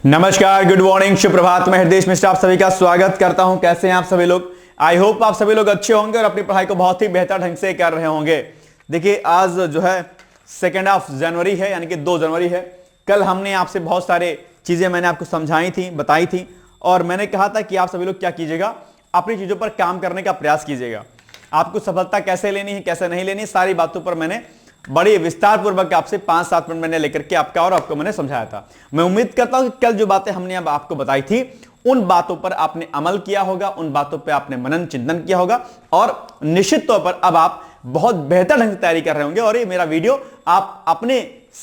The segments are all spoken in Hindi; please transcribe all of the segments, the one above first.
नमस्कार, गुड मॉर्निंग, सुप्रभात। मैं हृदय मिश्रा आप सभी का स्वागत करता हूं। कैसे हैं आप सभी लोग? आई होप आप सभी लोग अच्छे होंगे और अपनी पढ़ाई को बहुत ही बेहतर ढंग से कर रहे होंगे। देखिए, आज जो है 2 जनवरी है, यानी कि 2 जनवरी है। कल हमने आपसे बहुत सारे चीजें मैंने आपको समझाई थी, बताई थी, और मैंने कहा था कि आप सभी लोग क्या कीजिएगा, अपनी चीजों पर काम करने का प्रयास कीजिएगा। आपको सफलता कैसे लेनी है, कैसे नहीं लेनी, सारी बातों पर मैंने बड़ी विस्तार पूर्वक आपसे 5-7 मिनट मैंने लेकर के आपको मैंने समझाया था। मैं उम्मीद करता हूं कि कल जो बातें हमने अब आपको बताई थी उन बातों पर आपने अमल किया होगा, उन बातों पर आपने मनन चिंतन किया होगा और निश्चित तौर पर अब आप बहुत बेहतर ढंग से तैयारी कर रहे होंगे। और ये मेरा वीडियो आप अपने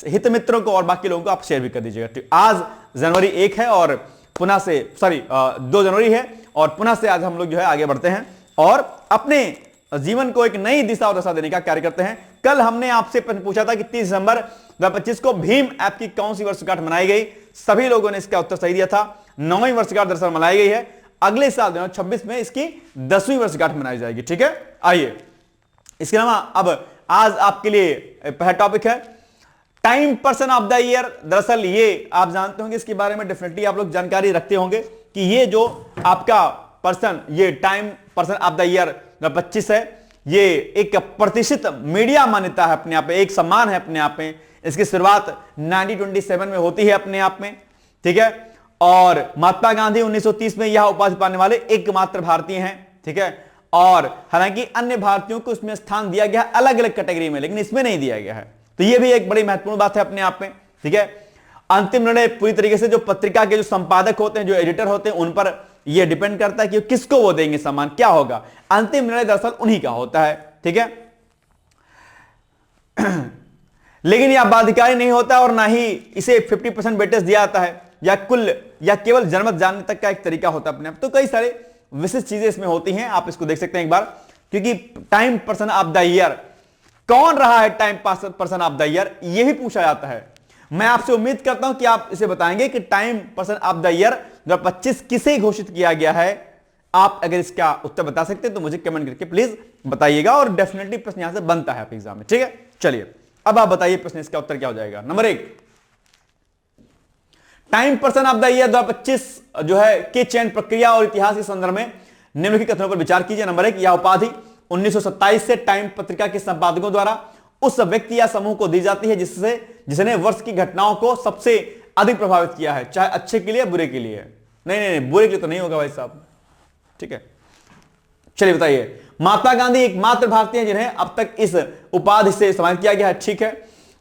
हित मित्रों को और बाकी लोगों को आप शेयर भी कर दीजिएगा। तो आज जनवरी 1 है और पुनः से 2 जनवरी है और पुनः से आज हम लोग जो है आगे बढ़ते हैं और अपने जीवन को एक नई दिशा और दशा देने का कार्य करते हैं। कल हमने आपसे प्रश्न पूछा था कि 30 दिसंबर 2025 को भीम ऐप की कौन सी वर्षगांठ मनाई गई। सभी लोगों ने इसका उत्तर सही दिया था। 9वीं वर्षगांठ दरअसल मनाई गई है। अगले साल 2026 में इसकी 10वीं वर्षगांठ मनाई जाएगी। ठीक है, आइए इसके अलावा अब आज आपके लिए पहला टॉपिक है time person of the year. दरअसल ये आप जानते होंगे, इसके बारे में डेफिनेटली आप लोग जानकारी रखते होंगे कि ये जो आपका पर्सन, ये time person of the year 2025 है, ये एक प्रतिष्ठित मीडिया मान्यता है अपने आप में, एक सम्मान है अपने आप में। इसकी शुरुआत 1927 में होती है अपने आप में। ठीक है, और महात्मा गांधी 1930 में यह उपाधि पाने वाले एकमात्र भारतीय हैं। ठीक है, और हालांकि अन्य भारतीयों को इसमें स्थान दिया गया है अलग अलग कैटेगरी में, लेकिन इसमें नहीं दिया गया है। तो यह भी एक बड़ी महत्वपूर्ण बात है अपने आप में। ठीक है, अंतिम निर्णय पूरी तरीके से जो पत्रिका के जो संपादक होते हैं, जो एडिटर होते हैं, उन पर यह डिपेंड करता है कि किसको वो देंगे सम्मान, क्या होगा। अंतिम निर्णय दरअसल उन्हीं का होता है। ठीक है, लेकिन यह बाध्यकारी नहीं होता और ना ही इसे 50% वेटेज दिया जाता है या केवल जनमत जानने तक का एक तरीका होता है अपने आप। तो कई सारे विशिष्ट चीजें इसमें होती हैं, आप इसको देख सकते हैं एक बार। क्योंकि time person of the year कौन रहा है, time person of the year, यह भी पूछा जाता है। मैं आपसे उम्मीद करता हूं कि आप इसे बताएंगे कि time person of the year 2025 किसे घोषित किया गया है। आप अगर इसका उत्तर बता सकते हैं तो मुझे कमेंट करके प्लीज बताइएगा और डेफिनेटली प्रश्न यहां से बनता है आपके एग्जाम में। ठीक है, चलिए अब आप बताइए प्रश्न इसका उत्तर क्या हो जाएगा। Number 1, time person of the year 2025 जो है के चयन प्रक्रिया और इतिहास के संदर्भ में निम्नलिखित कथनों पर विचार कीजिए। नंबर 1, यह उपाधि 1927 से टाइम पत्रिका के संपादकों द्वारा उस व्यक्ति या समूह को दी जाती है जिसने वर्ष की घटनाओं को सबसे अधिक प्रभावित किया है, चाहे अच्छे के लिए बुरे के लिए। नहीं, बुरे के लिए तो नहीं होगा भाई साहब। ठीक है, चलिए बताइए। महात्मा गांधी एकमात्र भारतीय हैं जिन्हें अब तक इस उपाधि से सम्मानित किया गया है। ठीक है,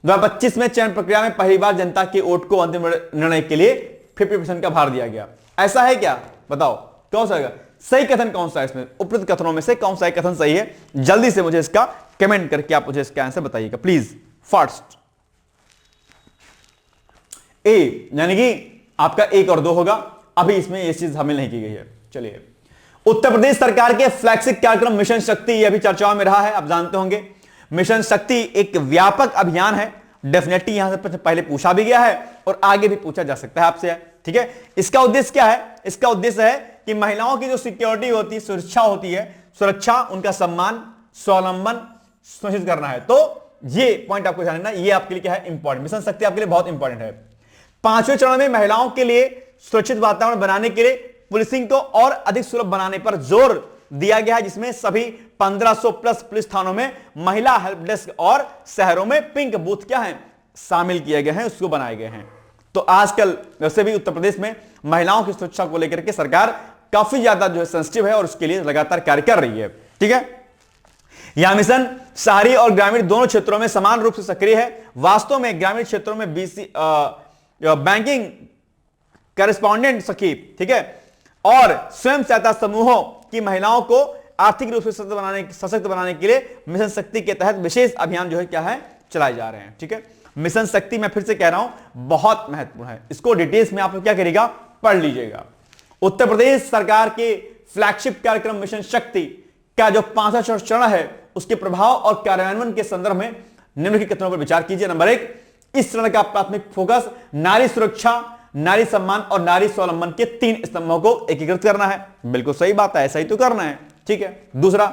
2025 में चयन प्रक्रिया में पहली बार जनता के वोट को अंतिम निर्णय के लिए 50% का भार दिया गया। ऐसा है क्या? बताओ कौन सा है सही कथन, कौन सा है इसमें उपरोक्त कथनों में से कौन सा कथन सही है? जल्दी से मुझे इसका कमेंट करके आप मुझे इसका आंसर बताइएगा प्लीज। फर्स्ट ए, यानी कि आपका 1 और 2 होगा। अभी इसमें ये चीज शामिल नहीं की गई है। चलिए, उत्तर प्रदेश सरकार के फ्लैगशिप कार्यक्रम मिशन शक्ति, यह भी चर्चाओं में रहा है, आप जानते होंगे। मिशन शक्ति एक व्यापक अभियान है। डेफिनेटली यहां से पहले पूछा भी गया है और आगे भी पूछा जा सकता है आपसे। ठीक है, इसका उद्देश्य क्या है? इसका उद्देश्य है कि महिलाओं की जो सिक्योरिटी होती है, सुरक्षा होती है, सुरक्षा, उनका सम्मान, स्वावलंबन सुनिश्चित करना है। तो ये पॉइंट आपको जानना, ये आपके लिए क्या है? इंपॉर्टेंट। मिशन शक्ति आपके लिए बहुत इंपॉर्टेंट है। 5वें चरण में महिलाओं के लिए सुरक्षित वातावरण बनाने के लिए पुलिसिंग को और अधिक सुलभ बनाने पर जोर दिया गया है, जिसमें सभी 1500 प्लस पुलिस थानों में महिला हेल्प डेस्क और शहरों में पिंक बूथ क्या है शामिल किए गए हैं, उसको बनाए गए हैं। तो आजकल वैसे भी उत्तर प्रदेश में महिलाओं की सुरक्षा को लेकर के सरकार काफी ज्यादा जो है सेंसिटिव है और उसके लिए लगातार कार्य कर रही है। ठीक है, यह मिशन शहरी और ग्रामीण दोनों क्षेत्रों में समान रूप से सक्रिय है। वास्तव में ग्रामीण क्षेत्रों में बैंकिंग करेस्पॉन्डेंट सखी, ठीक है, और स्वयं सहायता समूहों की महिलाओं को आर्थिक रूप से सशक्त बनाने के लिए मिशन शक्ति के तहत विशेष अभियान जो है क्या है चलाए जा रहे हैं। ठीक है, मिशन शक्ति मैं फिर से कह रहा हूं बहुत महत्वपूर्ण है, इसको डिटेल्स में आप लोग क्या करिएगा, पढ़ लीजिएगा। उत्तर प्रदेश सरकार के फ्लैगशिप कार्यक्रम मिशन शक्ति का जो 5वां चरण है उसके प्रभाव और कार्यान्वयन के संदर्भ में निम्नलिखित कथनों पर विचार कीजिए। नंबर 1, इस चरण का प्राथमिक फोकस नारी सुरक्षा, नारी सम्मान और नारी स्वावलंबन के 3 स्तंभों को एकीकृत करना है। बिल्कुल सही बात है, ऐसा ही तो करना है। ठीक है, दूसरा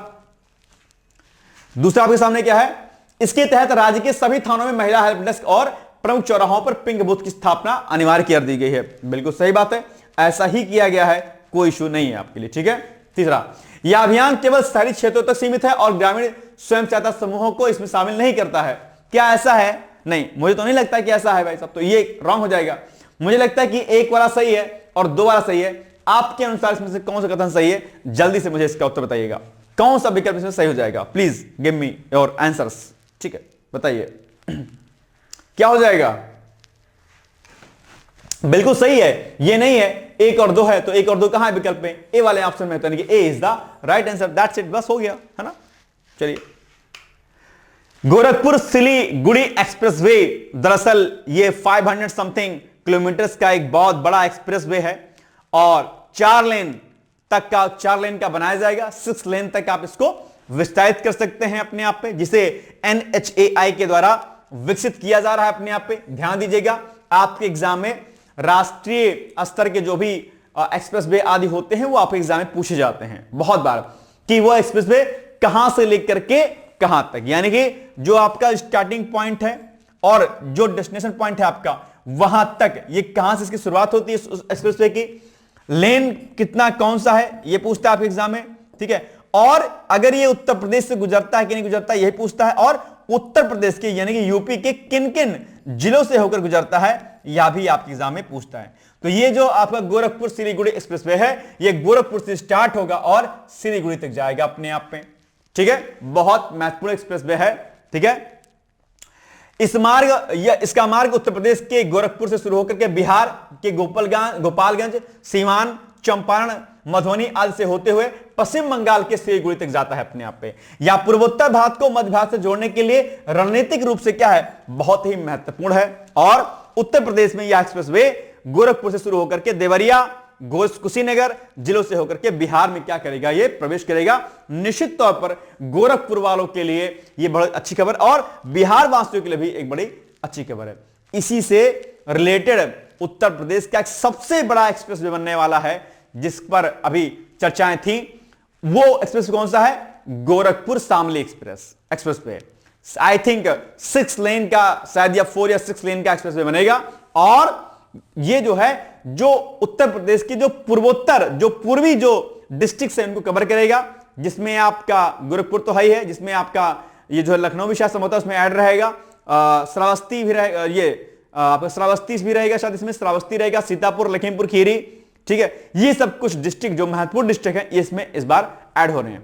आपके सामने क्या है? इसके तहत राज्य के सभी थानों में महिला हेल्प डेस्क और प्रमुख चौराहों पर पिंक बूथ की स्थापना अनिवार्य कर दी गई है। बिल्कुल सही बात है, ऐसा ही किया गया है, कोई इशू नहीं है आपके लिए। ठीक है। तीसरा, यह अभियान केवल शहरी क्षेत्रों तक सीमित है और ग्रामीण स्वयं सहायता समूहों को इसमें शामिल नहीं करता है। क्या ऐसा है? नहीं, मुझे तो नहीं लगता कि ऐसा है भाई साहब, तो ये रॉन्ग हो जाएगा। मुझे लगता है कि एक वाला सही है और दो वाला सही है। आपके अनुसार इसमें से कौन सा कथन सही है? जल्दी से मुझे इसका उत्तर बताइएगा। कौन सा विकल्प इसमें सही हो जाएगा? Please give me your answers. ठीक है, बताइए क्या हो जाएगा? बिल्कुल सही है, ये नहीं है, एक और दो है, तो एक और दो कहां है विकल्प में? ए वाले ऑप्शन में, यानी कि A is the right answer. That's it, बस हो गया है ना। चलिए, गोरखपुर सिलीगुड़ी एक्सप्रेसवे, दरअसल ये 500 समथिंग किलोमीटर का एक बहुत बड़ा एक्सप्रेसवे है और 4 लेन का बनाया जाएगा। 6 लेन तक आप इसको विस्तारित कर सकते हैं अपने आप पे, जिसे NHAI के द्वारा विकसित किया जा रहा है अपने आप पे। ध्यान दीजिएगा, आपके एग्जाम में राष्ट्रीय स्तर के जो भी एक्सप्रेसवे आदि होते हैं वो आपके एग्जाम में पूछे जाते हैं बहुत बार, कि वो एक्सप्रेसवे कहां से लेकर के कहां तक, यानी कि जो आपका स्टार्टिंग पॉइंट है और जो डेस्टिनेशन पॉइंट है आपका, वहां तक ये कहां से इसकी शुरुआत होती है एक्सप्रेसवे की, लेन कितना कौन सा है ये पूछता है आपके एग्जाम में। ठीक है, और अगर ये उत्तर प्रदेश से गुजरता है कि नहीं गुजरता यही पूछता है, और उत्तर प्रदेश के यानी कि यूपी के किन किन जिलों से होकर गुजरता है यह भी आपके एग्जाम में पूछता है। तो ये जो आपका गोरखपुर सिलीगुड़ी एक्सप्रेसवे है, ये गोरखपुर से स्टार्ट होगा और सिलीगुड़ी तक जाएगा अपने आप में। ठीक है, बहुत महत्वपूर्ण एक्सप्रेसवे है। ठीक है, इसका मार्ग उत्तर प्रदेश के गोरखपुर से शुरू होकर के बिहार के गोपालगंज, सीवान, चंपारण, मधुबनी आदि से होते हुए पश्चिम बंगाल के सिलीगुड़ी तक जाता है अपने आप पे। या पूर्वोत्तर भारत को मध्य भारत से जोड़ने के लिए रणनीतिक रूप से क्या है, बहुत ही महत्वपूर्ण है। और उत्तर प्रदेश में यह एक्सप्रेसवे गोरखपुर से शुरू होकर के देवरिया, कुशीनगर जिलों से होकर के बिहार में क्या करेगा, ये प्रवेश करेगा। निश्चित तौर पर गोरखपुर वालों के लिए यह बड़ी अच्छी खबर और बिहार वासियों के लिए भी एक बड़ी अच्छी खबर है। इसी से रिलेटेड उत्तर प्रदेश का एक सबसे बड़ा एक्सप्रेसवे बनने वाला है, जिस पर अभी चर्चाएं थी। वो एक्सप्रेस कौन सा है? Gorakhpur Shamli expressway. I think 6 लेन का, शायद या 4 या 6 लेन का एक्सप्रेसवे बनेगा। और ये जो है, जो उत्तर प्रदेश की जो पूर्वी जो डिस्ट्रिक्ट है उनको कवर करेगा, जिसमें आपका गोरखपुर तो है ही है, जिसमें आपका ये जो है लखनऊ भी शायद संभवतः उसमें ऐड रहेगा, श्रावस्ती भी रहेगा, ये आपका श्रावस्ती भी रहेगा शायद, इसमें श्रावस्ती रहेगा, सीतापुर, लखीमपुर खीरी। ठीक है, ये सब कुछ डिस्ट्रिक्ट जो महत्वपूर्ण डिस्ट्रिक्ट है इसमें इस बार ऐड हो रहे हैं।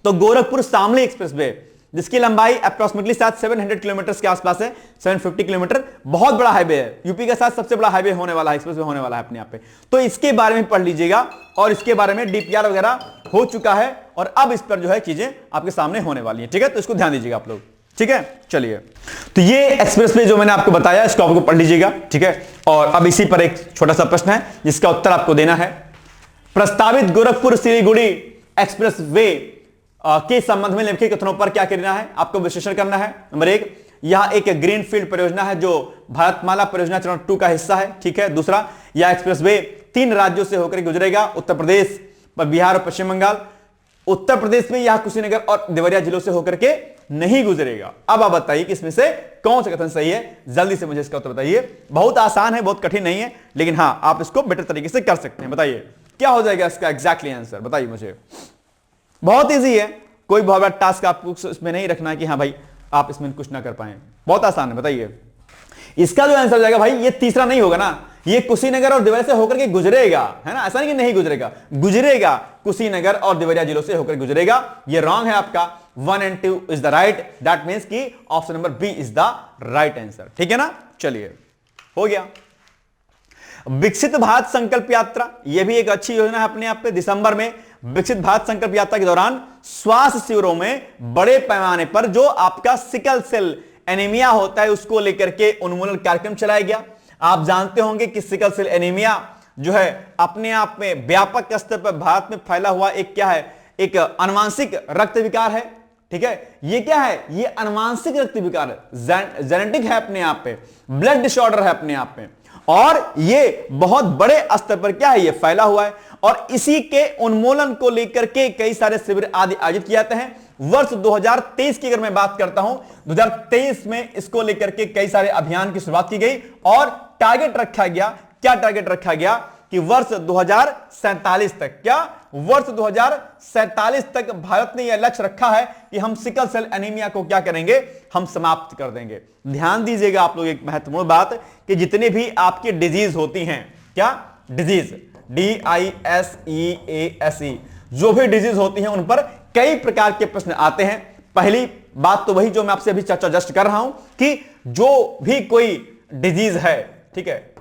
तो गोरखपुर शामली एक्सप्रेसवे, जिसकी लंबाई अप्रोक्सीमेटली 700 किलोमीटर के आसपास है, 750 किलोमीटर, बहुत बड़ा हाईवे है, यूपी के साथ सबसे बड़ा हाईवे होने वाला है, एक्सप्रेसवे होने वाला है अपने आप पे। तो इसके बारे में पढ़ लीजिएगा, और इसके बारे में डीपीआर वगैरह हो चुका है और अब इस पर जो है चीजें आपके सामने होने वाली है। ठीक है, तो इसको ध्यान दीजिएगा आप लोग। ठीक है, चलिए, तो ये एक्सप्रेसवे जो मैंने आपको बताया इसको आपको पढ़ लीजिएगा। ठीक है, और अब इसी पर एक छोटा सा प्रश्न है जिसका उत्तर आपको देना है। प्रस्तावित गोरखपुर सिलीगुड़ी एक्सप्रेसवे के संबंध में निम्नलिखित कथनों पर क्या करना है, आपको विश्लेषण करना है। नंबर 1, यह एक ग्रीनफील्ड परियोजना है जो भारतमाला परियोजना चरण 2 का हिस्सा है। ठीक है, दूसरा, यह एक्सप्रेसवे 3 राज्यों से होकर गुजरेगा, उत्तर प्रदेश, बिहार और पश्चिम बंगाल। उत्तर प्रदेश में यह कुशीनगर और देवरिया जिलों से होकर के नहीं गुजरेगा। अब आप बताइए कि इसमें से कौन सा कथन सही है, जल्दी से मुझे इसका उत्तर बताइए। बहुत आसान है, बहुत कठिन नहीं है, लेकिन हाँ आप इसको बेटर तरीके से कर सकते हैं। बताइए क्या हो जाएगा इसका एग्जैक्टली आंसर, बताइए मुझे। बहुत इजी है, कोई बहुत बड़ा टास्क आपको इसमें नहीं रखना है कि हाँ भाई आप इसमें कुछ ना कर पाए, बहुत आसान है। बताइए इसका जो आंसर हो जाएगा भाई, ये तीसरा नहीं होगा ना, ये कुशीनगर और देवरिया से होकर के गुजरेगा, है ना, ऐसा नहीं कि नहीं गुजरेगा, कुशीनगर और देवरिया जिलों से होकर गुजरेगा। ये रॉन्ग है आपका, 1 and 2 is the right, that means कि option number B is the right answer. ठीक है ना, चलिए हो गया। विकसित भारत संकल्प यात्रा, यह भी एक अच्छी योजना है अपने आप पे। दिसंबर में विकसित भारत संकल्प यात्रा के दौरान स्वास्थ्य शिविरों में बड़े पैमाने पर जो आपका सिकल सेल एनीमिया होता है उसको लेकर के उन्मूलन कार्यक्रम चलाया गया। आप जानते होंगे कि सिकल सेल एनीमिया जो है अपने आप में व्यापक स्तर पर भारत में फैला हुआ एक क्या है, एक आनुवंशिक रक्त विकार है। ठीक है, ये क्या है, ये आनुवंशिक रक्त विकार है, जेनेटिक है अपने आप पे, ब्लड डिसऑर्डर है अपने आप में। और ये बहुत बड़े स्तर पर क्या है, ये फैला हुआ है और इसी के उन्मूलन को लेकर के कई सारे शिविर आदि आयोजित किए जाते हैं। वर्ष 2023 की अगर मैं बात करता हूं, 2023 में इसको लेकर के कई सारे अभियान की शुरुआत की गई और टारगेट रखा गया, क्या टारगेट रखा गया कि वर्ष 2047 तक, क्या वर्ष 2047 तक भारत ने यह लक्ष्य रखा है कि हम सिकल सेल एनीमिया को क्या करेंगे, हम समाप्त कर देंगे। ध्यान दीजिएगा आप लोग एक महत्वपूर्ण बात कि जितने भी आपकी डिजीज होती हैं, क्या डिजीज, DISEASE, जो भी डिजीज होती हैं उन पर कई प्रकार के प्रश्न आते हैं। पहली बात तो वही जो मैं आपसे अभी चर्चा जस्ट कर रहा हूं कि जो भी कोई डिजीज है, ठीक है,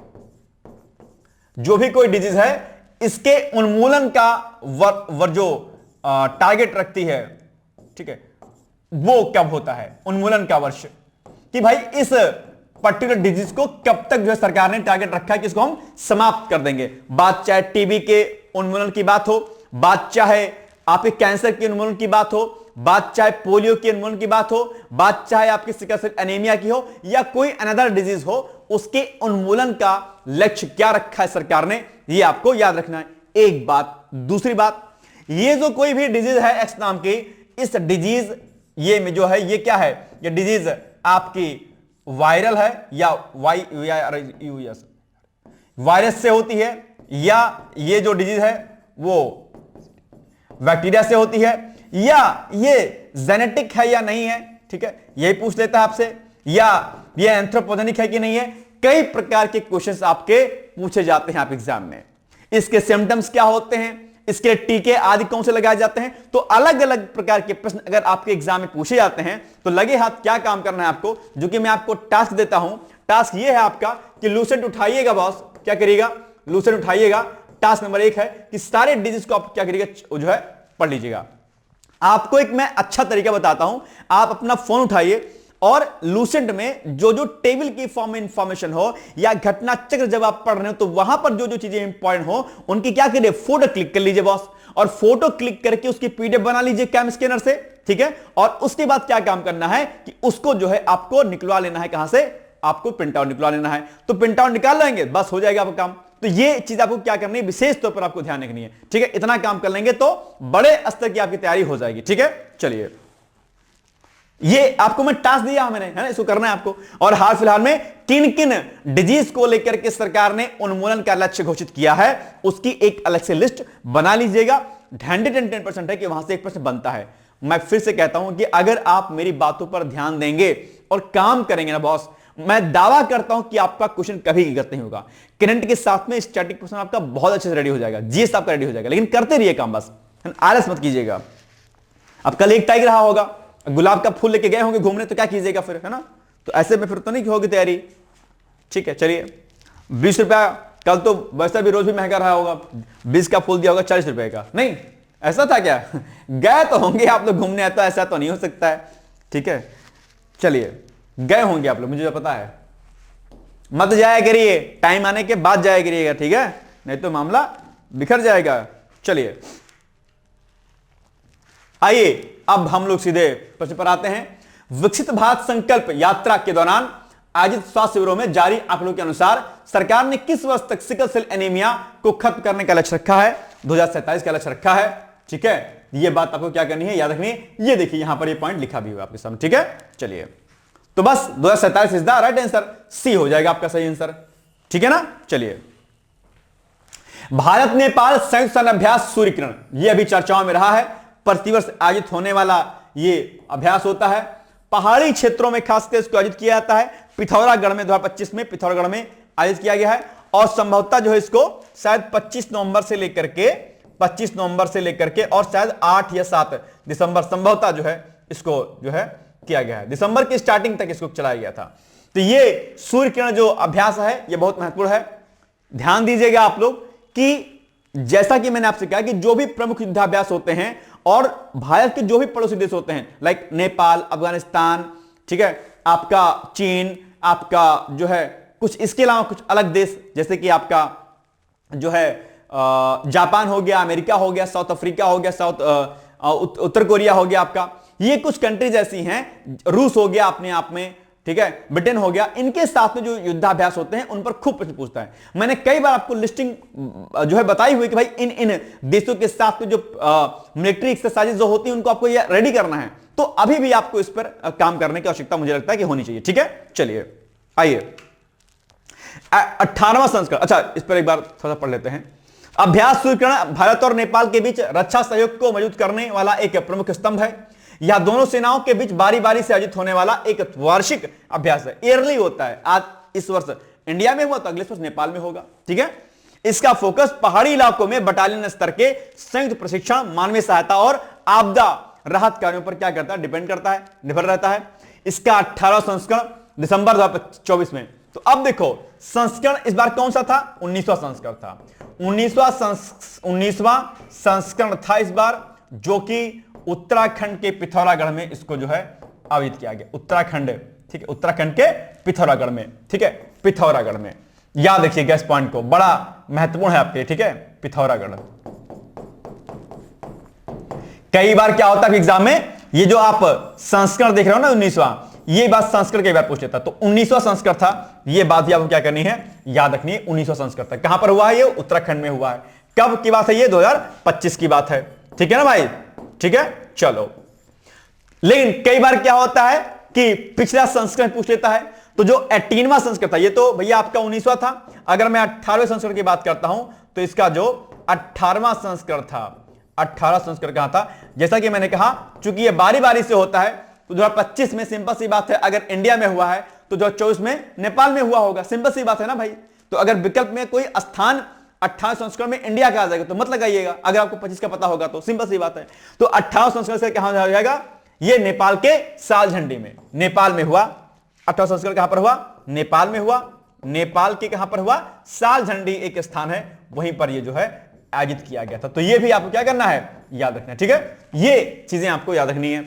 जो भी कोई डिजीज है इसके उन्मूलन का जो टारगेट रखती है, ठीक है, वो कब होता है, उन्मूलन का वर्ष, कि भाई इस पर्टिकुलर डिजीज को कब तक जो है सरकार ने टारगेट रखा है कि इसको हम समाप्त कर देंगे। बात चाहे टीबी के उन्मूलन की बात हो, बात चाहे आपके कैंसर के उन्मूलन की बात हो, बात चाहे पोलियो के उन्मूलन की बात हो, बात चाहे आपकी सिकल सेल एनीमिया की हो या कोई अनदर डिजीज हो, उसके उन्मूलन का लक्ष्य क्या रखा है सरकार ने, ये आपको याद रखना है। एक बात। दूसरी बात, ये जो कोई भी डिजीज है एक्स नाम की, इस डिजीज ये में जो है ये क्या है, ये डिजीज आपकी वायरल है या वायरस से होती है या ये जो डिजीज है वो बैक्टीरिया से होती है या ये जेनेटिक है या नहीं है, ठीक है, यही पूछ लेता है आपसे, या ये एंथ्रोपोजेनिक है कि नहीं है। कई प्रकार के क्वेश्चंस आपके पूछे जाते हैं आप एग्जाम में। इसके सिम्टम्स क्या होते हैं, इसके टीके आदि कौन से लगाए जाते हैं, तो अलग अलग प्रकार के प्रश्न अगर आपके एग्जाम में पूछे जाते हैं तो लगे हाथ क्या काम करना है आपको, जो कि मैं आपको टास्क देता हूं। टास्क ये है आपका कि लूसेंट उठाइएगा बॉस, क्या करिएगा, लूसेंट उठाइएगा। टास्क नंबर 1 है कि सारे डिजीज को आप क्या करिएगा, जो है पढ़ लीजिएगा। आपको एक मैं अच्छा तरीका बताता हूं, आप अपना फोन उठाइए और लूसेंट में जो जो टेबल की फॉर्म में इंफॉर्मेशन हो या घटना चक्र जब आप पढ़ रहे हो तो वहां पर जो जो चीजें इंपॉर्टेंट हो उनकी क्या करिए, फोटो क्लिक कर लीजिए बॉस, और फोटो क्लिक करके उसकी पीडीएफ बना लीजिए कैम स्कैनर से, ठीक है। और उसके बाद क्या काम करना है कि उसको जो है आपको निकलवा लेना है, कहां से, आपको प्रिंट आउट निकलवा लेना है। तो प्रिंट आउट निकाल लेंगे, बस हो जाएगा आपका काम। तो ये चीज आपको क्या करनी है, विशेष तौर पर आपको ध्यान रखनी है, ठीक है। इतना काम कर लेंगे तो बड़े स्तर की आपकी तैयारी हो जाएगी, ठीक है। चलिए, ये आपको मैं टास्क दिया मैंने, है ना, इसको करना है आपको। और हाल फिलहाल में किन किन डिजीज को लेकर के सरकार ने उन्मूलन का लक्ष्य घोषित किया है उसकी एक अलग से लिस्ट बना लीजिएगा। 110% है कि वहां से एक प्रश्न बनता है। मैं फिर से कहता हूं कि अगर आप मेरी बातों पर ध्यान देंगे और काम करेंगे ना बॉस, मैं दावा करता हूं कि आपका क्वेश्चन कभी गलत नहीं होगा। करंट के साथ में स्टैटिक क्वेश्चन आपका बहुत अच्छे से रेडी हो जाएगा, जीएस आपका रेडी हो जाएगा। लेकिन करते रहिए काम, बस आलस मत कीजिएगा। अब कल एक टाइगर रहा होगा, गुलाब का फूल लेके गए होंगे घूमने, तो क्या कीजिएगा फिर, है ना। तो ऐसे में फिर तो नहीं होगी तैयारी, ठीक है। चलिए, 20 रुपया, कल तो वैसा भी रोज भी महंगा रहा होगा, 20 का फूल दिया होगा 40 रुपए का, नहीं ऐसा था क्या? गए तो होंगे आप लोग घूमने, तो ऐसा तो नहीं हो सकता है, ठीक है। चलिए, गए होंगे आप लोग, मुझे पता है। मत जाया करिए, टाइम आने के बाद जाया करिएगा, ठीक है, नहीं तो मामला बिखर जाएगा। चलिए, आइए अब हम लोग सीधे प्रश्न पर आते हैं। विकसित भारत संकल्प यात्रा के दौरान आयोजित स्वास्थ्य शिविरों में जारी आंकड़ों के अनुसार सरकार ने किस वर्ष तक सिकल सेल एनीमिया को खत्म करने का लक्ष्य रखा है? 2047 का लक्ष्य रखा है, ठीक है। ये बात आपको क्या करनी है, याद रखनी है। ये देखिए यहां पर ये पॉइंट लिखा भी हुआ आपके सामने, ठीक है। चलिए, तो बस 2047 इज द राइट आंसर, सी हो जाएगा आपका सही आंसर, ठीक है ना। चलिए, भारत नेपाल संयुक्त सैन्य अभ्यास सूर्य किरण, ये अभी चर्चाओं में रहा है। प्रतिवर्ष आयोजित होने वाला ये अभ्यास होता है। पहाड़ी क्षेत्रों में खासकर इसको आयोजित किया जाता है। पिथौरागढ़ में 2025 में पिथौरागढ़ में आयोजित किया गया है और संभवतः जो है इसको शायद 25 नवंबर से लेकर के और शायद 8 या 7 दिसंबर संभवतः जो है इसको जो है किया गया है। दिसंबर की स्टार्टिंग तक इसको चलाया गया था। तो ये सूर्य किरण जो अभ्यास है ये बहुत महत्वपूर्ण है। ध्यान दीजिएगा आप लोग कि जैसा कि मैंने आपसे कहा कि जो भी प्रमुख युद्धाभ्यास होते हैं और भारत के जो भी पड़ोसी देश होते हैं, लाइक नेपाल, अफगानिस्तान, ठीक है, आपका चीन, आपका जो है कुछ इसके अलावा कुछ अलग देश जैसे कि आपका जो है जापान हो गया, अमेरिका हो गया, साउथ अफ्रीका हो गया, उत्तर कोरिया हो गया आपका, ये कुछ कंट्रीज ऐसी हैं, रूस हो गया अपने आप में, ठीक है, ब्रिटेन हो गया, इनके साथ में जो युद्धाभ्यास होते हैं उन पर खूब प्रश्न पूछता है। मैंने कई बार आपको लिस्टिंग जो है बताई हुई कि भाई इन इन देशों के साथ में जो मिलिट्री एक्सरसाइजेज जो होती है उनको आपको ये रेडी करना है, तो अभी भी आपको इस पर काम करने की आवश्यकता मुझे लगता है कि होनी चाहिए। ठीक है, चलिए आइए 18वां संस्करण, अच्छा इस पर एक बार थोड़ा पढ़ लेते हैं। अभ्यास सूर्यकिरण भारत और नेपाल के बीच रक्षा सहयोग को मजबूत करने वाला एक प्रमुख स्तंभ है। यह दोनों सेनाओं के बीच बारी बारी से आयोजित होने वाला एक वार्षिक अभ्यास है, ईयरली होता है। आज इस वर्ष इंडिया में हुआ तो अगले वर्ष नेपाल में होगा। ठीक है, इसका फोकस पहाड़ी इलाकों में बटालियन स्तर के संयुक्त प्रशिक्षण, मानवीय सहायता और आपदा राहत कार्यों पर क्या करता है, डिपेंड करता है, निर्भर रहता है। इसका 18वां संस्करण दिसंबर 2024 में। तो अब देखो संस्करण इस बार कौन सा था, 19वां संस्करण था। 19वां संस्करण था इस बार, जो कि उत्तराखंड के पिथौरागढ़ में इसको जो है आयोजित किया गया। उत्तराखंड, ठीक है, उत्तराखंड के पिथौरागढ़ में, ठीक है, पिथौरागढ़ में। याद रखिएगा इस पॉइंट को, बड़ा महत्वपूर्ण है आपके, ठीक है, पिथौरागढ़। कई बार क्या होता है एग्जाम में, ये जो आप संस्करण देख रहे हो ना 19वां, ये बात संस्करण कई बार पूछ लेता। तो 19वां संस्करण था, ये बात भी आपको क्या करनी है, याद रखनी है। 19वां संस्करण था, कहां पर हुआ है, ये उत्तराखंड में हुआ है। कब की बात है, ये 2025 की बात है। ठीक है ना भाई, ठीक है, चलो। लेकिन कई बार क्या होता है कि पिछला संस्करण पूछ लेता है। तो जो 18वां संस्करण था, ये तो भैया आपका 19वां था। अगर मैं 18वें संस्करण की बात करता हूं तो इसका जो 18वां संस्करण था, 18वां संस्करण कहां था, जैसा कि मैंने कहा, चूंकि ये बारी बारी से होता है, तो 2025 में सिंपल सी बात है, अगर इंडिया में हुआ है तो 2024 में नेपाल में हुआ होगा। सिंपल सी बात है ना भाई। तो अगर विकल्प में कोई स्थान 18वें संस्करण में इंडिया का आ जाएगा तो मत लगाइएगा, अगर आपको 25 का पता होगा तो। सिंपल सी बात है। तो 18वां संस्करण से कहां जाएगा, ये नेपाल के सालझंडी में, नेपाल में हुआ। 18वां संस्करण कहां पर हुआ, नेपाल में हुआ। नेपाल के कहां पर हुआ, सालझंडी एक स्थान है, वहीं पर ये जो है आयोजित किया गया था। तो ये भी आपको क्या करना है, याद रखना है। ठीक है, ये चीजें आपको याद रखनी है।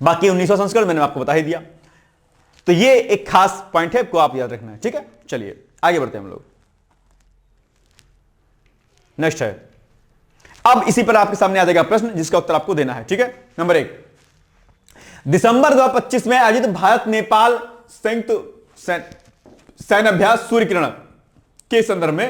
बाकी 19वां संस्करण मैंने आपको बता ही दिया। तो ये एक खास पॉइंट है, आपको आप याद रखना है। ठीक है, चलिए आगे बढ़ते हैं हम लोग। नेक्स्ट है, अब इसी पर आपके सामने आ जाएगा प्रश्न जिसका उत्तर आपको देना है। ठीक है, नंबर 1, दिसंबर 2025 में आयोजित भारत नेपाल संयुक्त सैन्य अभ्यास सूर्यकिरण के संदर्भ में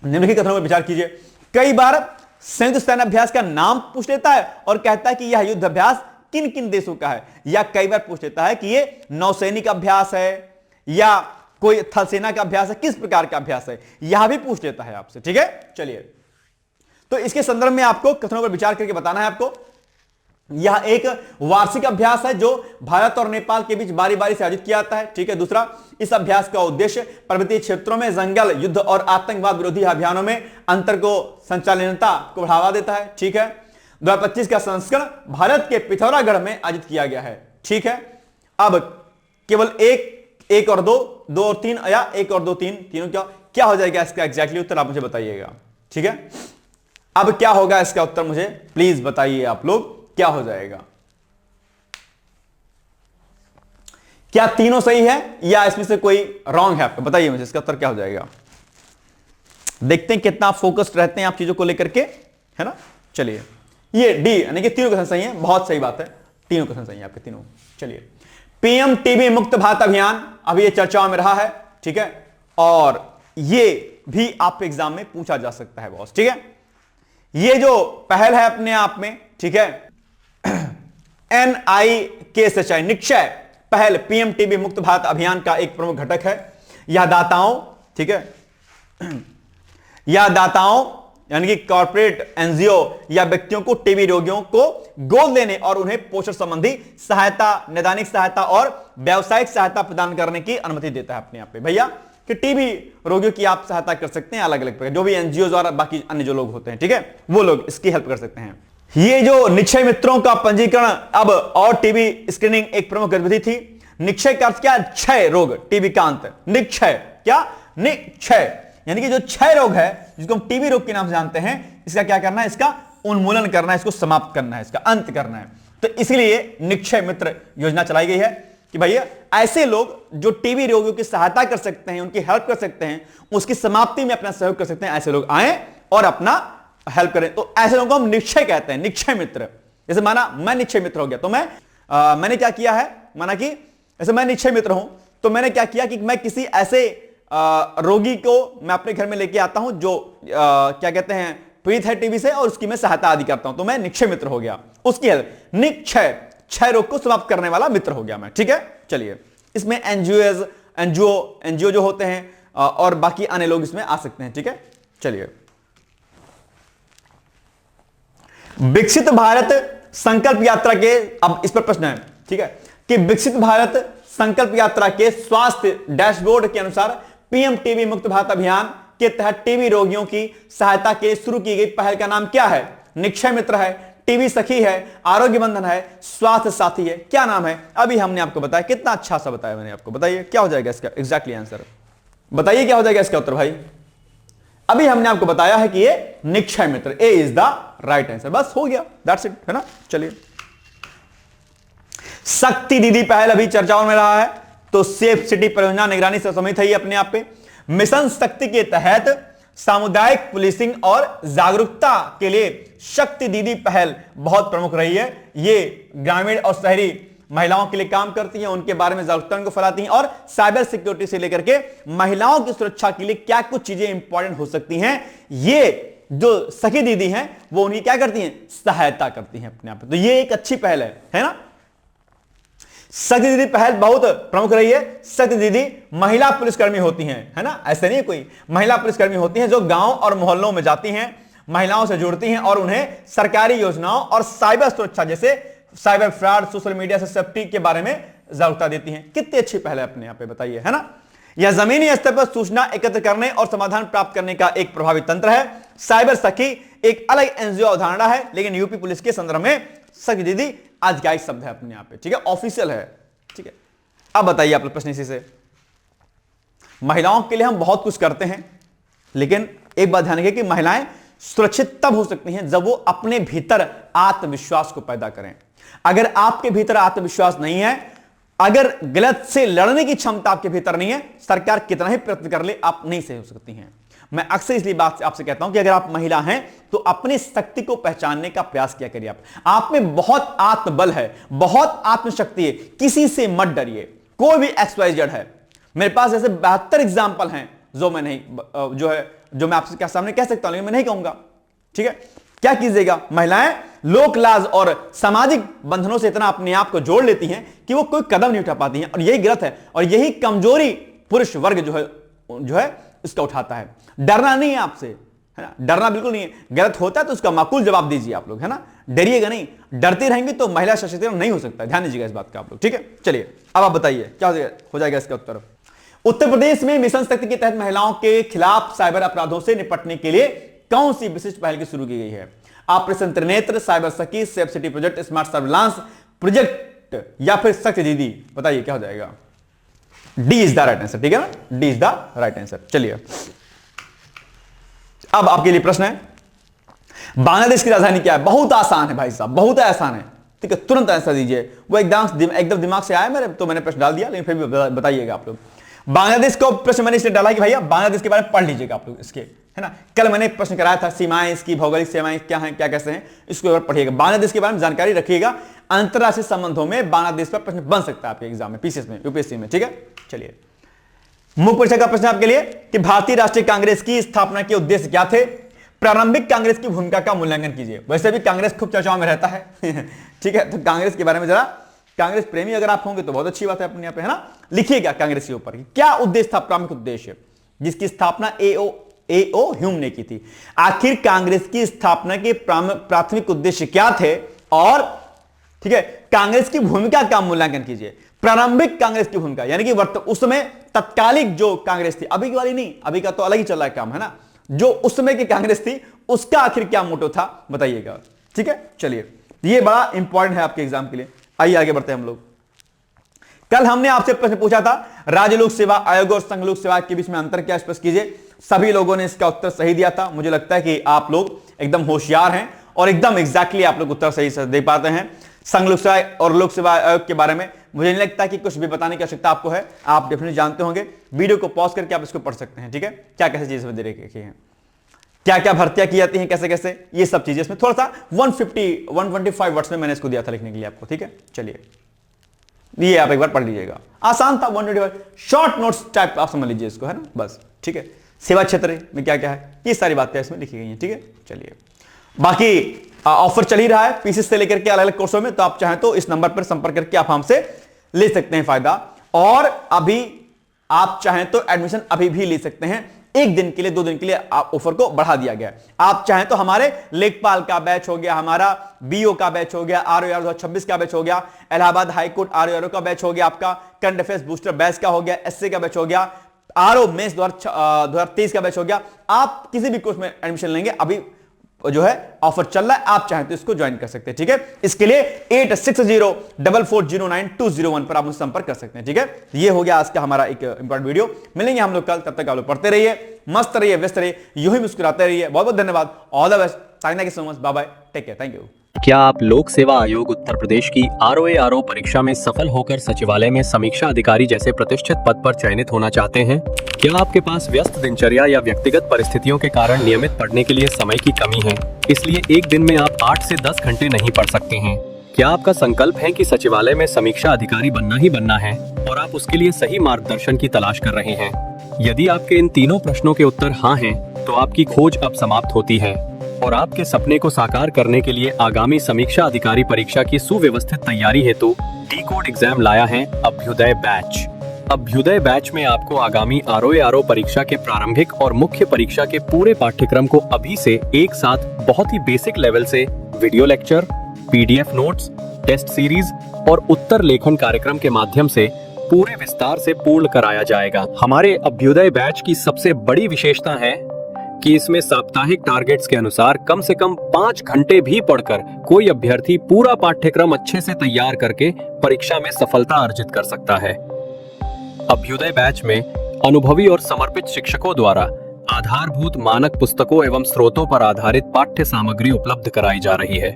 निम्नलिखित कथनों पर विचार कीजिए। कई बार संयुक्त सैन्य अभ्यास का नाम पूछ लेता है और कहता है कि यह युद्ध अभ्यास किन किन देशों का है, या कई बार पूछ लेता है कि ये नौसैनिक अभ्यास है या कोई थल सेना का अभ्यास है, किस प्रकार का अभ्यास है, यह भी पूछ लेता है आपसे। ठीक है, चलिए, तो इसके संदर्भ में आपको कथनों पर विचार करके बताना है आपको। यह एक वार्षिक अभ्यास है जो भारत और नेपाल के बीच बारी बारी से आयोजित किया जाता है। ठीक है, दूसरा, इस अभ्यास का उद्देश्य पर्वतीय क्षेत्रों में जंगल युद्ध और आतंकवाद विरोधी अभियानों में अंतर को संचालनता को बढ़ावा देता है। ठीक है, 2025 का संस्करण भारत के पिथौरागढ़ में आयोजित किया गया है। ठीक है, अब केवल एक और दो और तीन, या एक और दो तीन, तीनों क्या हो जाएगा इसका एग्जैक्टली उत्तर आप मुझे बताइएगा। ठीक है, अब क्या होगा इसका उत्तर मुझे प्लीज बताइए आप लोग, क्या हो जाएगा, क्या तीनों सही है या इसमें से कोई रॉन्ग है, आपको बताइए मुझे इसका उत्तर क्या हो जाएगा। देखते हैं कितना फोकस्ड रहते हैं आप चीजों को लेकर के, है ना। चलिए, ये डी यानी कि तीनों क्वेश्चन सही है, बहुत सही बात है, तीनों क्वेश्चन सही है आपके तीनों। चलिए, पीएम टीबी मुक्त भारत अभियान अभी ये चर्चा में रहा है। ठीक है, और ये भी आपके एग्जाम में पूछा जा सकता है बॉस। ठीक है, ये जो पहल है अपने आप में, ठीक है, NIKSHI निक्षय पहल पीएम टीबी मुक्त भारत अभियान का एक प्रमुख घटक है। यह दाताओं, ठीक है, यह दाताओं यानी कि कॉर्पोरेट एनजीओ या व्यक्तियों को टीबी रोगियों को गोद लेने और उन्हें पोषण संबंधी सहायता, नैदानिक सहायता और व्यावसायिक सहायता प्रदान करने की अनुमति देता है अपने आप पे भैया, कि टीबी रोगियों की आप सहायता कर सकते हैं अलग अलग प्रकार, जो भी एनजीओ और बाकी अन्य जो लोग होते हैं, ठीक है, वो लोग इसकी हेल्प कर सकते हैं। ये जो निक्षय मित्रों का पंजीकरण अब और टीबी स्क्रीनिंग एक प्रमुख गतिविधि थी। निक्षय का अर्थ क्या, क्षय रोग, टीबी का अंत, निक्षय, क्या, निक्षय यानी कि जो क्षय रोग है जिसको हम टीबी रोग के नाम से जानते हैं, इसका क्या करना है, इसका उन्मूलन करना है, इसको समाप्त करना है, इसका अंत करना है। तो इसलिए निक्षय मित्र योजना चलाई गई है कि भैया ऐसे लोग जो टीबी रोगियों की सहायता कर सकते हैं, उनकी हेल्प कर सकते हैं, उसकी समाप्ति में अपना सहयोग कर सकते हैं, ऐसे लोग आए और अपना हेल्प करें। तो ऐसे लोगों को हम निक्षय कहते हैं, निक्षय मित्र। जैसे माना मैं निक्षय मित्र हो गया तो मैंने क्या किया है, माना कि ऐसे मैं निक्षय मित्र हूं, तो मैंने क्या किया कि मैं किसी ऐसे रोगी को मैं अपने घर में लेके आता हूं जो क्या कहते हैं पीड़ित है टीबी से, और उसकी मैं सहायता आदि करता हूं, तो मैं निक्षय मित्र हो गया। उसकी हेल्प, निक्षय, क्षय रोग को समाप्त करने वाला मित्र हो गया मैं। ठीक है, चलिए इसमें एनजीओ जो होते हैं और बाकी अन्य लोग इसमें आ सकते हैं। ठीक है, चलिए विकसित भारत संकल्प यात्रा के, अब इस पर प्रश्न है, ठीक है, कि विकसित भारत संकल्प यात्रा के स्वास्थ्य डैशबोर्ड के अनुसार पीएम टीबी मुक्त भारत अभियान के तहत टीबी रोगियों की सहायता के शुरू की गई पहल का नाम क्या है? निक्षय मित्र है, टीबी सखी है, आरोग्य बंधन है, स्वास्थ्य साथी है, क्या नाम है? अभी हमने आपको बताया, कितना अच्छा सा बताया मैंने आपको। बताइए क्या हो जाएगा इसका एग्जैक्टली आंसर, बताइए क्या हो जाएगा इसका उत्तर भाई। अभी हमने आपको बताया है कि ये निक्षय मित्र, ए इज द राइट आंसर, बस हो गया, दैट्स इट, है ना। चलिए शक्ति दीदी पहल अभी चर्चाओं में रहा है, तो सेफ सिटी परियोजना निगरानी से समित है ये अपने आप पे। मिशन शक्ति के तहत सामुदायिक पुलिसिंग और जागरूकता के लिए शक्ति दीदी पहल बहुत प्रमुख रही है। ये ग्रामीण और शहरी महिलाओं के लिए काम करती हैं, उनके बारे में जागरूकता को फैलाती हैं, और साइबर सिक्योरिटी से लेकर के महिलाओं की सुरक्षा के लिए क्या कुछ चीजें इंपॉर्टेंट हो सकती हैं, ये जो सखी दीदी हैं वो उन्हें क्या करती हैं, सहायता करती हैं अपने आप। तो ये एक अच्छी पहल है ना। शक्ति दीदी पहल बहुत प्रमुख रही है। शक्ति दीदी महिला पुलिसकर्मी होती हैं, है ना, ऐसे नहीं कोई महिला पुलिसकर्मी होती हैं जो गांव और मोहल्लों में जाती हैं, महिलाओं से जुड़ती हैं और उन्हें सरकारी योजनाओं और साइबर सुरक्षा जैसे साइबर फ्रॉड, सोशल मीडिया से सेफ्टी के बारे में जागरूकता देती हैं। कितनी अच्छी पहल है अपने यहाँ पे, बताइए, है ना। यह जमीनी स्तर पर सूचना एकत्र करने और समाधान प्राप्त करने का एक प्रभावी तंत्र है। साइबर सखी एक अलग एनजीओ अवधारणा है, लेकिन यूपी पुलिस के संदर्भ में सखी दीदी आधिकारिक शब्द है अपने यहाँ पे, ठीक है, ऑफिशियल है। ठीक है, अब बताइए आप लोग प्रश्न इसी से। महिलाओं के लिए हम बहुत कुछ करते हैं, लेकिन एक बात ध्यान रखिए कि महिलाएं सुरक्षित तब हो सकती हैं जब वो अपने भीतर आत्मविश्वास को पैदा करें। अगर आपके भीतर आत्मविश्वास नहीं है, अगर गलत से लड़ने की क्षमता आपके भीतर नहीं है, सरकार कितना ही प्रयत्न कर ले, आप नहीं सही हो सकती हैं। मैं अक्सर इसलिए बात आपसे कहता हूं कि अगर आप महिला हैं तो अपनी शक्ति को पहचानने का प्रयास किया करिए। आप में बहुत आत्मबल है, बहुत आत्मशक्ति है, किसी से मत डरिए। कोई भी XYZ है, मेरे पास ऐसे 72 एग्जाम्पल हैं जो मैं नहीं जो मैं आपसे क्या सामने कह सकता हूं, लेकिन मैं नहीं कहूंगा। ठीक है, क्या कीजिएगा, महिलाएं लोक लाज और सामाजिक बंधनों से इतना अपने आप को जोड़ लेती हैं कि वो कोई कदम नहीं उठा पाती हैं, और यही गलत है, और यही कमजोरी पुरुष वर्ग जो है इसका उठाता है। डरना नहीं है आपसे, है ना, डरना बिल्कुल नहीं है। गलत होता है तो उसका माकूल जवाब दीजिए आप लोग, है ना, डरिएगा नहीं। डरते रहेंगे तो महिला सशक्तिकरण नहीं हो सकता, ध्यान दीजिएगा इस बात का आप लोग। ठीक है, चलिए अब आप बताइए क्या हो जाएगा इसका उत्तर। उत्तर प्रदेश में मिशन शक्ति के तहत महिलाओं के खिलाफ साइबर अपराधों से निपटने के लिए कौन सी विशिष्ट पहल की शुरू की गई है? ऑपरेशन त्रिनेत्र, साइबर सखी, safe city project, smart surveillance project, या फिर शक्ति दीदी? बताइए क्या हो जाएगा। D is the right answer, ठीक है ना, D is the right answer. चलिए अब आपके लिए प्रश्न है, बांग्लादेश की राजधानी क्या है? बहुत आसान है भाई साहब, बहुत आसान है। ठीक है, तुरंत आंसर दीजिए। वो एकदम दिमाग से आया मेरे, तो मैंने प्रश्न डाल दिया, लेकिन फिर भी बताइएगा आप लोग। बांग्लादेश को प्रश्न मैंने इसलिए डाला कि भैया बांग्लादेश के बारे में पढ़ लीजिएगा आप लोग इसके, है ना। कल मैंने एक प्रश्न कराया था, सीमाएं, इसकी भौगोलिक सीमाएं क्या हैं, क्या कैसे हैं, इसको एक बार पढ़िएगा। बांग्लादेश के बारे में जानकारी रखिएगा। अंतरराष्ट्रीय संबंधों में बांग्लादेश पर प्रश्न बन सकता है आपके एग्जाम में, पीसीएस में, यूपीएससी में। ठीक है, चलिए मुख्य परीक्षा का प्रश्न आपके लिए कि भारतीय राष्ट्रीय कांग्रेस की स्थापना के उद्देश्य क्या थे? प्रारंभिक कांग्रेस की भूमिका का मूल्यांकन कीजिए। वैसे भी कांग्रेस खूब चर्चाओं में रहता है ठीक है, तो कांग्रेस के बारे में जरा, कांग्रेस प्रेमी अगर आप होंगे तो बहुत अच्छी बात है अपने यहाँ पे, है ना। लिखिएगा कांग्रेस के ऊपर क्या उद्देश्य था, प्रारंभिक उद्देश्य, जिसकी स्थापना एओ ह्यूम ने की थी। आखिर कांग्रेस की स्थापना के प्राथमिक उद्देश्य क्या थे, और ठीक है, कांग्रेस की भूमिका का मूल्यांकन कीजिए। प्रारंभिक कांग्रेस की भूमिका यानी कि उस समय तत्कालिक जो कांग्रेस थी, अभी की वाली नहीं, अभी का तो अलग ही चल रहा है काम, है ना। जो उस समय की कांग्रेस थी उसका आखिर क्या मोटो था, बताइएगा। ठीक है, चलिए ये बड़ा इंपॉर्टेंट है आपके एग्जाम के लिए। आइए आगे बढ़ते हैं हम लोग। कल हमने आपसे प्रश्न पूछा था, राज्य लोक सेवा आयोग और संघ लोक सेवा के बीच में अंतर क्या, स्पष्ट कीजिए। सभी लोगों ने इसका उत्तर सही दिया था। मुझे लगता है कि आप लोग एकदम होशियार हैं और एकदम एग्जैक्टली आप लोग उत्तर सही से दे पाते हैं। संघ लोक सेवा और लोक सेवा आयोग के बारे में मुझे नहीं लगता कि कुछ भी बताने की आवश्यकता आपको है, आप डेफिनेटली जानते होंगे। वीडियो को पॉज करके आप इसको पढ़ सकते हैं। ठीक है, क्या कैसे चीजें दे रखी हैं, क्या क्या भर्तियां की जाती हैं, कैसे कैसे, ये सब चीजें इसमें थोड़ा सा 125 वर्ड्स में मैंने इसको दिया था लिखने के लिए आपको। ठीक है, चलिए ये आप एक बार पढ़ लीजिएगा, आसान था। 125 शॉर्ट नोट्स टाइप आप समझ लीजिए इसको, है ना, बस ठीक है। सेवा क्षेत्र में क्या क्या है, ये सारी बातें इसमें लिखी गई हैं, ठीक है। चलिए, बाकी ऑफर चल ही रहा है पीसी से लेकर के अलग अलग कोर्सों में, तो आप चाहें तो इस नंबर पर संपर्क करके आप हमसे ले सकते हैं फायदा। और अभी आप चाहें तो एडमिशन अभी भी ले सकते हैं, एक दिन के लिए 2 दिन के लिए ऑफर को बढ़ा दिया गया। आप चाहें तो हमारे लेखपाल का बैच हो गया, हमारा बीओ का बैच हो गया, आरओआर 2026 का बैच हो गया, इलाहाबाद हाईकोर्ट आरओआर का बैच हो गया, आपका करंट अफेयर्स बूस्टर बैच का हो गया, एसए का बैच हो गया, आरओ मेंस 2023 का बैच हो गया। आप किसी भी कोर्स में एडमिशन लेंगे अभी जो है ऑफर चल रहा है, आप चाहें तो इसको ज्वाइन कर सकते हैं, ठीक है। इसके लिए 8604409201 पर आप मुझसे संपर्क कर सकते हैं, ठीक है। ये हो गया आज का हमारा एक इंपॉर्टेंट वीडियो। मिलेंगे हम लोग कल, तब तक आप लोग पढ़ते रहिए, मस्त रहिए, व्यस्त रहिए, यूं ही मुस्कुराते रहिए। बहुत बहुत धन्यवाद, all the best, thank you so much, bye bye, take care, thank you. क्या आप लोक सेवा आयोग उत्तर प्रदेश की आरओ परीक्षा में सफल होकर सचिवालय में समीक्षा अधिकारी जैसे प्रतिष्ठित पद पर चयनित होना चाहते हैं? क्या आपके पास व्यस्त दिनचर्या या व्यक्तिगत परिस्थितियों के कारण नियमित पढ़ने के लिए समय की कमी है, इसलिए एक दिन में आप 8 से 10 घंटे नहीं पढ़ सकते हैं? क्या आपका संकल्प है कि सचिवालय में समीक्षा अधिकारी बनना ही बनना है और आप उसके लिए सही मार्गदर्शन की तलाश कर रहे हैं? यदि आपके इन तीनों प्रश्नों के उत्तर हाँ हैं, तो आपकी खोज अब समाप्त होती है और आपके सपने को साकार करने के लिए आगामी समीक्षा अधिकारी परीक्षा की सुव्यवस्थित तैयारी हेतु डी-कोड एग्जाम लाया है अभ्युदय बैच। अभ्युदय बैच में आपको आगामी आरओ परीक्षा के प्रारंभिक और मुख्य परीक्षा के पूरे पाठ्यक्रम को अभी से एक साथ बहुत ही बेसिक लेवल से video lecture, PDF notes, test series और उत्तर लेखन कार्यक्रम के माध्यम से पूरे विस्तार से पूर्ण कराया जाएगा। हमारे अभ्युदय बैच की सबसे बड़ी विशेषता है कि इसमें साप्ताहिक टारगेट्स के अनुसार कम से कम 5 घंटे भी पढ़कर कोई अभ्यर्थी पूरा पाठ्यक्रम अच्छे से तैयार करके परीक्षा में सफलता अर्जित कर सकता है। अभ्युदय बैच में अनुभवी और समर्पित शिक्षकों द्वारा आधारभूत मानक पुस्तकों एवं स्रोतों पर आधारित पाठ्य सामग्री उपलब्ध कराई जा रही है,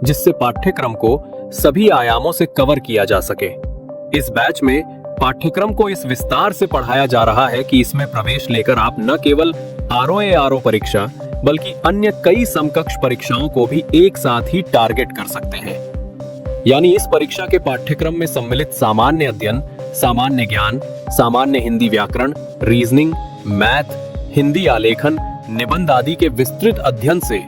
जिससे पाठ्यक्रम को सभी आयामों से कवर किया जा सके। इस बैच में पाठ्यक्रम को इस विस्तार से पढ़ाया जा रहा है कि इसमें प्रवेश लेकर आप न केवल आरओ परीक्षा बल्कि अन्य कई समकक्ष परीक्षाओं को भी एक साथ ही टारगेट कर सकते हैं। यानी इस परीक्षा के पाठ्यक्रम में सम्मिलित सामान्य अध्ययन, सामान्य ज्ञान, सामान्य हिंदी व्याकरण, रीजनिंग, मैथ, हिंदी आलेखन, निबंध आदि के विस्तृत अध्ययन से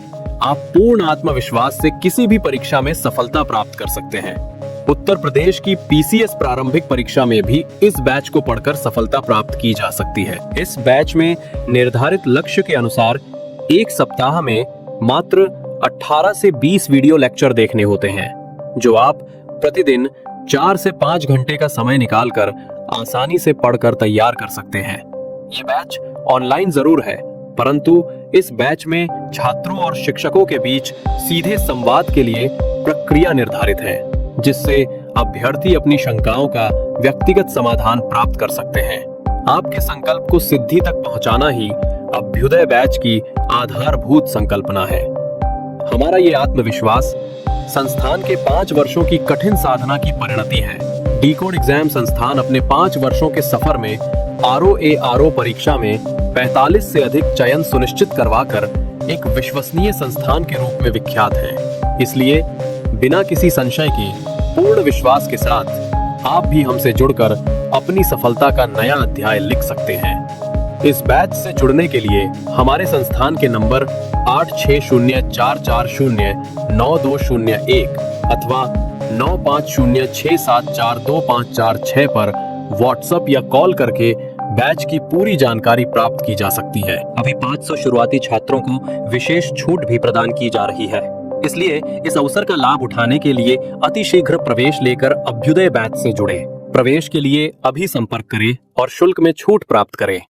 आप पूर्ण आत्मविश्वास से किसी भी परीक्षा में सफलता प्राप्त कर सकते हैं। उत्तर प्रदेश की पीसीएस प्रारंभिक परीक्षा में भी इस बैच को पढ़कर सफलता प्राप्त की जा सकती है। इस बैच में निर्धारित लक्ष्य के अनुसार एक सप्ताह में मात्र 18 से 20 वीडियो लेक्चर देखने होते हैं, जो आप प्रतिदिन 4 से 5 घंटे का समय निकालकर आसानी से पढ़कर तैयार कर सकते हैं। ये बैच ऑनलाइन जरूर है, परंतु इस बैच में छात्रों और शिक्षकों के बीच सीधे संवाद के लिए प्रक्रिया निर्धारित है, जिससे अभ्यर्थी अपनी शंकाओं का व्यक्तिगत समाधान प्राप्त कर सकते हैं। आपके संकल्प को सिद्धि तक पहुंचाना ही अभ्युदय बैच की आधारभूत संकल्पना है। हमारा ये आत्मविश्वास संस्थान के 5 वर्षों की कठिन साधना की परिणति है। डी-कोड एग्जाम संस्थान अपने 5 वर्षों के सफर में आरओ परीक्षा में 45 से अधिक चयन सुनिश्चित करवाकर एक विश्वसनीय संस्थान के रूप में विख्यात है। इसलिए बिना किसी संशय के पूर्ण विश्वास के साथ आप भी हमसे जुड़कर अपनी सफलता का नया अध्याय लिख सकते हैं। इस बैच से जुड़ने के लिए हमारे संस्थान के नंबर 8604409201 अथवा 9506742546 पर व्हाट्सएप या कॉल करके बैच की पूरी जानकारी प्राप्त की जा सकती है। अभी 500 शुरुआती छात्रों को विशेष छूट भी प्रदान की जा रही है, इसलिए इस अवसर का लाभ उठाने के लिए अतिशीघ्र प्रवेश लेकर अभ्युदय बैच से जुड़े। प्रवेश के लिए अभी संपर्क करें और शुल्क में छूट प्राप्त करें।